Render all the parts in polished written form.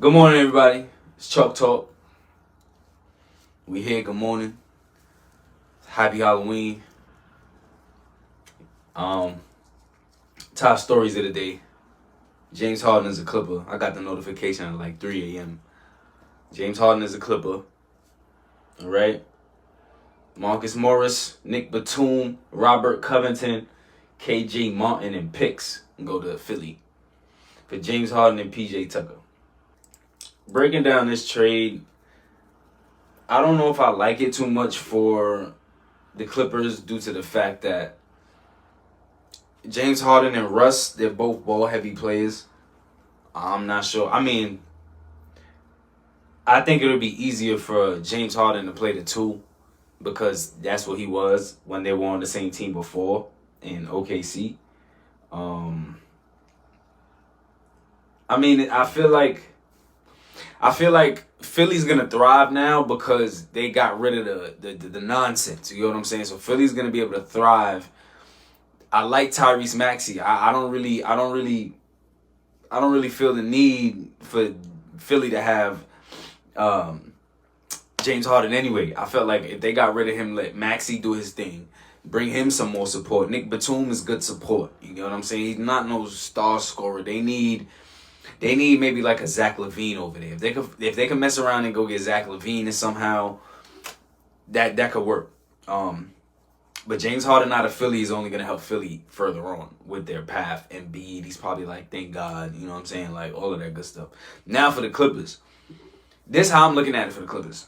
Good morning, everybody. It's Chuck Talk. We here. Good morning. Happy Halloween. Top stories of the day. James Harden is a Clipper. I got the notification at like 3 a.m. James Harden is a Clipper. All right. Marcus Morris, Nick Batum, Robert Covington, KJ Martin, and picks go to Philly for James Harden and PJ Tucker. Breaking down this trade, I don't know if I like it too much for the Clippers due to the fact that James Harden and Russ, they're both ball-heavy players. I'm not sure. I mean, I think it would be easier for James Harden to play the two because that's what he was when they were on the same team before in OKC. I mean, I feel like Philly's gonna thrive now because they got rid of the nonsense. You know what I'm saying? So Philly's gonna be able to thrive. I like Tyrese Maxey. I don't really feel the need for Philly to have James Harden anyway. I felt like if they got rid of him, let Maxey do his thing. Bring him some more support. Nick Batum is good support. You know what I'm saying? He's not no star scorer. They need maybe like a Zach LaVine over there. If they could mess around and go get Zach LaVine and somehow that could work. But James Harden out of Philly is only gonna help Philly further on with their path. Embiid, he's probably like, thank God, you know what I'm saying? Like all of that good stuff. Now for the Clippers. This is how I'm looking at it for the Clippers.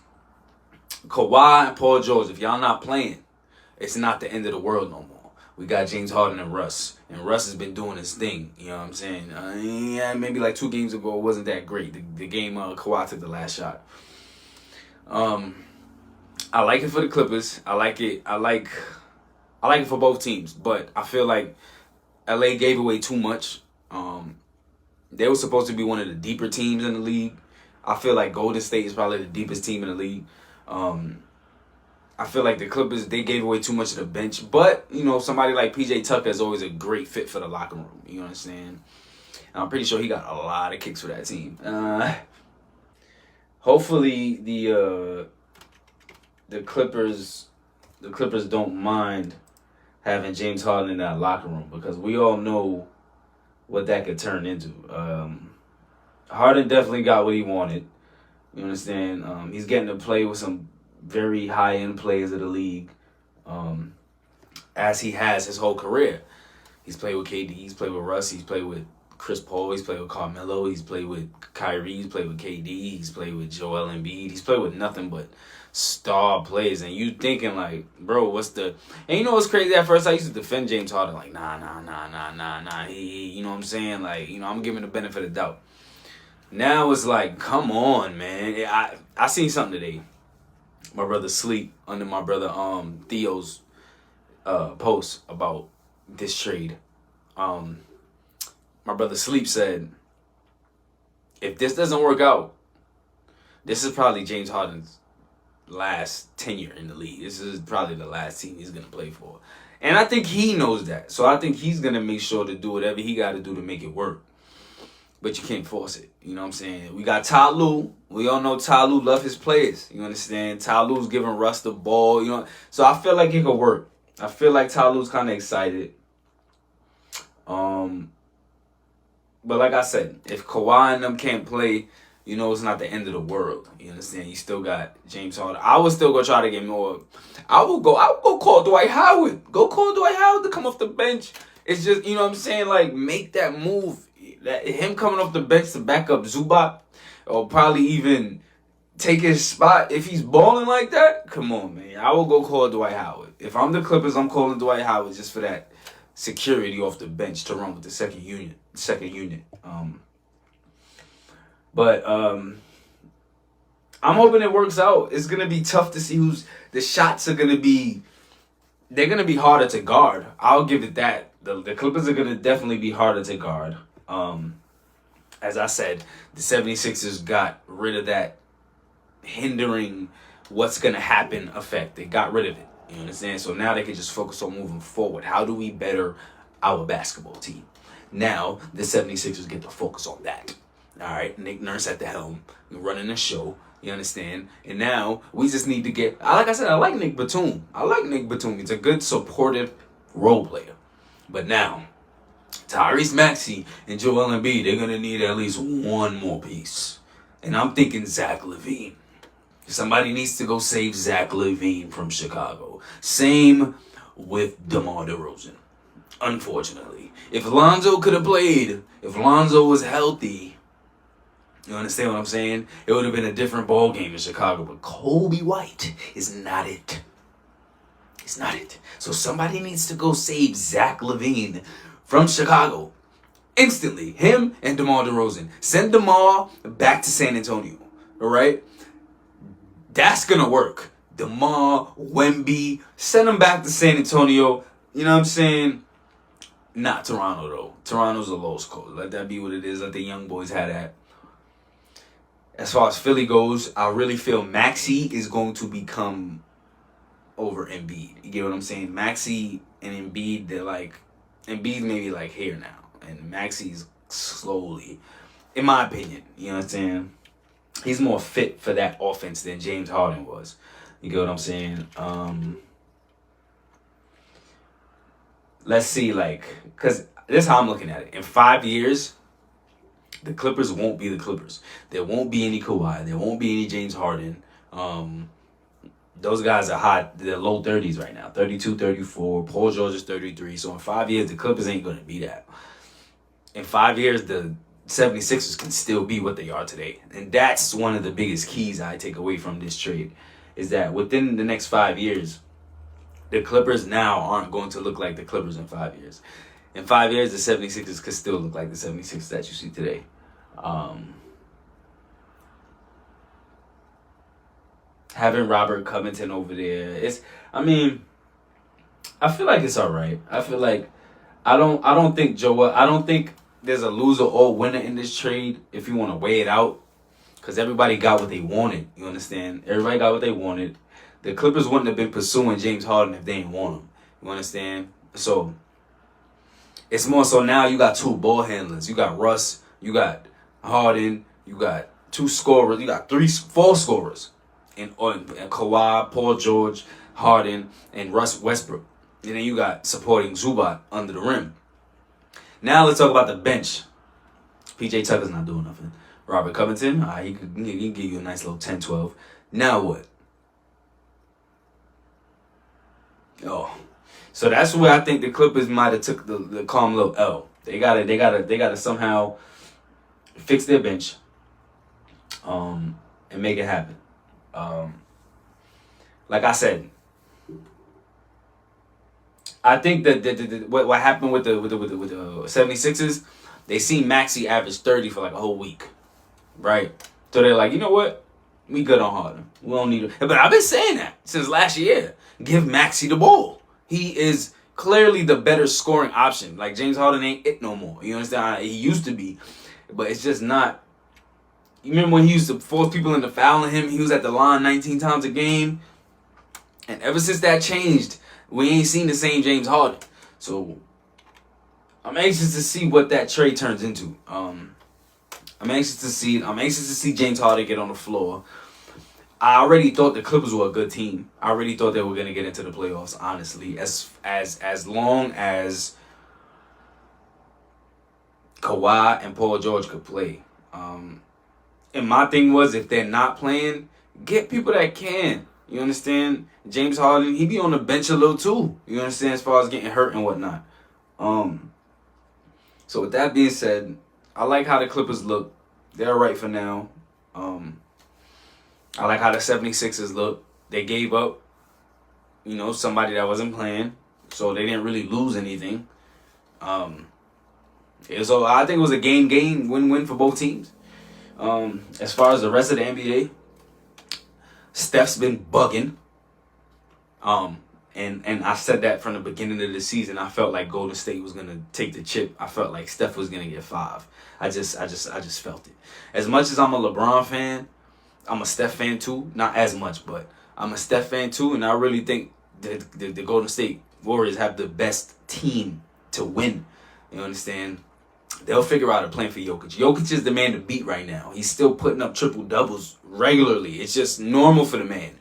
Kawhi and Paul George, if y'all not playing, it's not the end of the world no more. We got James Harden and Russ. And Russ has been doing his thing. You know what I'm saying? Yeah, maybe like 2 games ago, it wasn't that great. The game Kawhi took the last shot. I like it for the Clippers. I like it for both teams. But I feel like LA gave away too much. They were supposed to be one of the deeper teams in the league. I feel like Golden State is probably the deepest team in the league. I feel like the Clippers, they gave away too much of the bench. But, you know, somebody like PJ Tucker is always a great fit for the locker room. You know what I'm saying? I'm pretty sure he got a lot of kicks for that team. Hopefully the Clippers don't mind having James Harden in that locker room because we all know what that could turn into. Harden definitely got what he wanted. You understand? He's getting to play with some very high-end players of the league, as he has his whole career. He's played with KD, he's played with Russ, he's played with Chris Paul, he's played with Carmelo, he's played with Kyrie, he's played with KD, he's played with Joel Embiid, he's played with nothing but star players. And you thinking like, bro, what's the... And you know what's crazy? At first I used to defend James Harden like, nah. He you know what I'm saying? Like, you know, I'm giving the benefit of the doubt. Now it's like, come on, man. I seen something today. My brother Sleep under my brother Theo's post about this trade. My brother Sleep said, if this doesn't work out, this is probably James Harden's last tenure in the league. This is probably the last team he's going to play for. And I think he knows that. So I think he's going to make sure to do whatever he got to do to make it work. But you can't force it. You know what I'm saying? We got Ty Lue. We all know Ty Lue love his players. You understand? Ty Lue's giving Russ the ball. You know, so I feel like it could work. I feel like Ty Lue's kind of excited. But like I said, if Kawhi and them can't play, you know, it's not the end of the world. You understand? You still got James Harden. I would still go try to get more. I would go call Dwight Howard. Go call Dwight Howard to come off the bench. It's just, you know what I'm saying? Like, make that move. That him coming off the bench to back up Zubac, or probably even take his spot if he's balling like that. Come on, man. I will go call Dwight Howard. If I'm the Clippers, I'm calling Dwight Howard just for that security off the bench to run with the second unit. But I'm hoping it works out. It's gonna be tough to see who's the shots are gonna be. They're gonna be harder to guard. I'll give it that. The Clippers are gonna definitely be harder to guard. As I said, the 76ers got rid of that hindering what's going to happen effect. They got rid of it. You understand? So now they can just focus on moving forward. How do we better our basketball team? Now the 76ers get to focus on that. All right, Nick Nurse at the helm, running the show. You understand? And now we just need to get. Like I said, I like Nick Batum. He's a good supportive role player. But now, Tyrese Maxey and Joel Embiid, they're gonna need at least one more piece. And I'm thinking Zach LaVine. Somebody needs to go save Zach LaVine from Chicago. Same with DeMar DeRozan. Unfortunately, if Lonzo could have played, if Lonzo was healthy, you understand what I'm saying? It would have been a different ball game in Chicago. But Kobe White is not it. It's not it. So somebody needs to go save Zach LaVine from Chicago instantly. Him and DeMar DeRozan. Send DeMar back to San Antonio. All right? That's going to work. DeMar, Wemby, send them back to San Antonio. You know what I'm saying? Not Toronto, though. Toronto's a low score. Let that be what it is. Let the young boys have that. As far as Philly goes, I really feel Maxey is going to become over Embiid. You get what I'm saying? Maxey and Embiid, they're like... Embiid maybe like here now. And Maxey's slowly, in my opinion, you know what I'm saying? He's more fit for that offense than James Harden was. You get what I'm saying? Let's see, because this is how I'm looking at it. In 5 years, the Clippers won't be the Clippers. There won't be any Kawhi. There won't be any James Harden. Those guys are hot. They're low 30s right now. 32, 34. Paul George is 33. So in 5 years, the Clippers ain't going to be that. In 5 years, the 76ers can still be what they are today. And that's one of the biggest keys I take away from this trade. Is that within the next 5 years, the Clippers now aren't going to look like the Clippers in 5 years. In 5 years, the 76ers could still look like the 76ers that you see today. Having Robert Covington over there, I feel like it's all right. I feel like I don't think there's a loser or winner in this trade if you want to weigh it out, because everybody got what they wanted. You understand? Everybody got what they wanted. The Clippers wouldn't have been pursuing James Harden if they didn't want him. You understand? So it's more so now you got two ball handlers. You got Russ. You got Harden. You got two scorers. You got four scorers. And Kawhi, Paul George, Harden, and Russ Westbrook. And then you got supporting Zubac under the rim. Now let's talk about the bench. PJ Tucker's not doing nothing. Robert Covington, he can give you a nice little 10-12. Now what? Oh. So that's where I think the Clippers might have took the calm little L. They gotta somehow fix their bench. And make it happen. Like I said, I think that what happened with the 76ers, they seen Maxey average 30 for like a whole week, right? So they're like, you know what? We good on Harden. We don't need it. But I've been saying that since last year. Give Maxey the ball. He is clearly the better scoring option. Like James Harden ain't it no more. You understand? He used to be, but it's just not. You remember when he used to force people into fouling him? He was at the line 19 times a game. And ever since that changed, we ain't seen the same James Harden. So I'm anxious to see what that trade turns into. I'm anxious to see James Harden get on the floor. I already thought the Clippers were a good team. I already thought they were going to get into the playoffs, honestly. As long as Kawhi and Paul George could play. And my thing was, if they're not playing, get people that can. You understand? James Harden, he be on the bench a little too. You understand? As far as getting hurt and whatnot. So with that being said, I like how the Clippers look. They're all right for now. I like how the 76ers look. They gave up, somebody that wasn't playing. So they didn't really lose anything. I think it was a game, win-win for both teams. As far as the rest of the NBA, Steph's been bugging. And I said that from the beginning of the season. I felt like Golden State was gonna take the chip. I felt like Steph was gonna get 5. I just felt it. As much as I'm a LeBron fan, I'm a Steph fan too. Not as much, but I'm a Steph fan too. And I really think the Golden State Warriors have the best team to win. You understand? they'll figure out a plan for Jokic. Jokic is the man to beat right now. He's still putting up triple-doubles regularly. It's just normal for the man.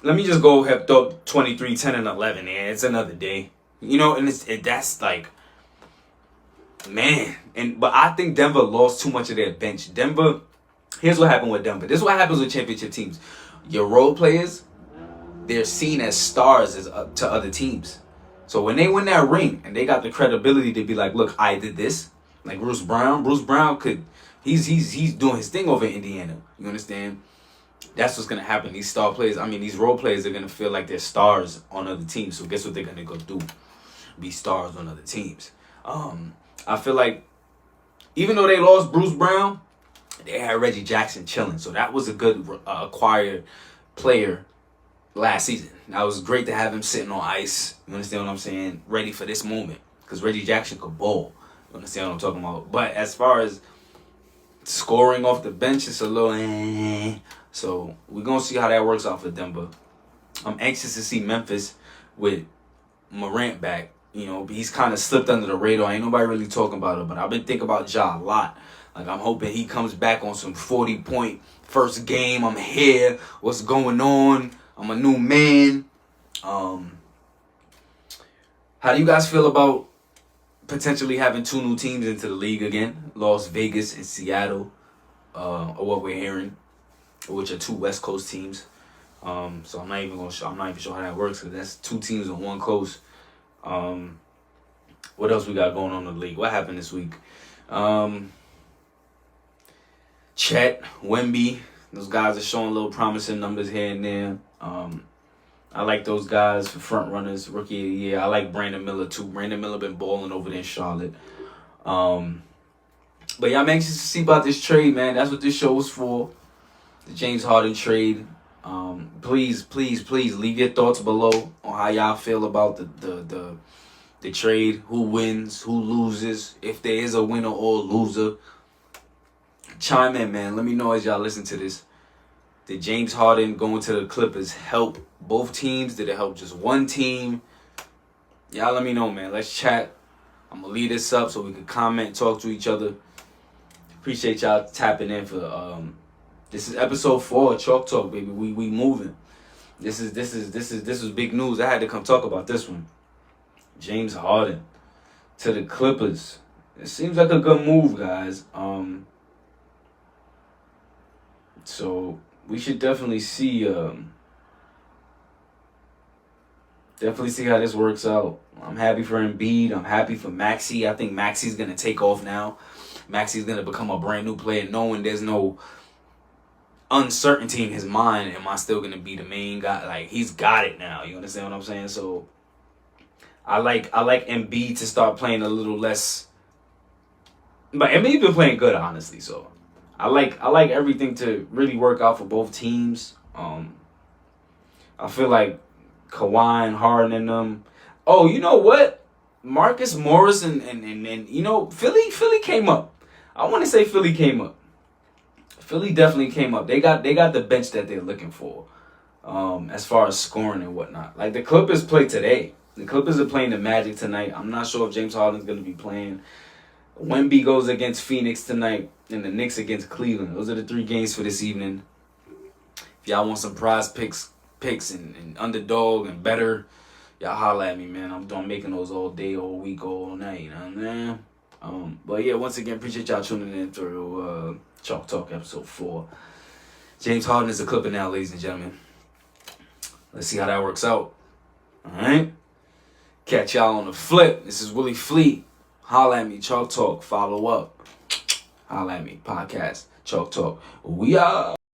Let me just go have throw 23, 10, and 11. Yeah, it's another day. You know, and that's like, man. But I think Denver lost too much of their bench. Denver, here's what happened with Denver. This is what happens with championship teams. Your role players, they're seen as stars to other teams. So when they win that ring and they got the credibility to be like, look, I did this. Like Bruce Brown he's doing his thing over in Indiana. You understand? That's what's gonna happen. These star players, these role players are gonna feel like they're stars on other teams. So guess what they're gonna go do? Be stars on other teams. I feel like even though they lost Bruce Brown, they had Reggie Jackson chilling. So that was a good acquired player last season. That was great to have him sitting on ice. You understand what I'm saying? Ready for this moment. Because Reggie Jackson could bowl. You understand what I'm talking about? But as far as scoring off the bench, it's a little So we're going to see how that works out for Denver. I'm anxious to see Memphis with Morant back. You know, he's kind of slipped under the radar. Ain't nobody really talking about it. But I've been thinking about Ja a lot. Like, I'm hoping he comes back on some 40-point first game. I'm here. What's going on? I'm a new man. How do you guys feel about potentially having 2 new teams into the league again? Las Vegas and Seattle, or what we're hearing, which are 2 West Coast teams. So I'm not even sure how that works, because that's 2 teams on one coast. What else we got going on in the league? What happened this week? Chet, Wemby, those guys are showing little promising numbers here and there. I like those guys for front runners, rookie of the year. I like Brandon Miller too. Brandon Miller been balling over there in Charlotte. But yeah, I'm anxious to see about this trade, man. That's what this show was for. The James Harden trade. Please leave your thoughts below on how y'all feel about the trade. Who wins, who loses, if there is a winner or loser. Chime in, man. Let me know as y'all listen to this. Did James Harden going to the Clippers help both teams? Did it help just one team? Y'all let me know, man. Let's chat. I'm going to leave this up so we can comment and talk to each other. Appreciate y'all tapping in for this is episode 4 of Chalk Talk, baby. We moving. This was big news. I had to come talk about this one. James Harden to the Clippers. It seems like a good move, guys. So we should definitely see how this works out. I'm happy for Embiid. I'm happy for Maxey. I think Maxey's gonna take off now. Maxey's gonna become a brand new player, knowing there's no uncertainty in his mind. Am I still gonna be the main guy? Like, he's got it now. You understand what I'm saying? So I like Embiid to start playing a little less. But Embiid's been playing good, honestly. So I like everything to really work out for both teams. I feel like Kawhi and Harden and them. Oh, you know what? Marcus Morris and you know, Philly came up. I want to say Philly came up. Philly definitely came up. They got the bench that they're looking for. As far as scoring and whatnot. Like, the Clippers play today. The Clippers are playing the Magic tonight. I'm not sure if James Harden's going to be playing. Wemby goes against Phoenix tonight, and the Knicks against Cleveland. Those are the 3 games for this evening. If y'all want some prize picks and underdog and better, y'all holla at me, man. I'm making those all day, all week, all night. You know what I'm saying? But yeah, once again, appreciate y'all tuning in to Chalk Talk episode 4. James Harden is a Clipper now, ladies and gentlemen. Let's see how that works out. All right? Catch y'all on the flip. This is Willie Fleet. Holla at me, Chalk Talk. Follow up. Holla at me, podcast, Chalk Talk. We are.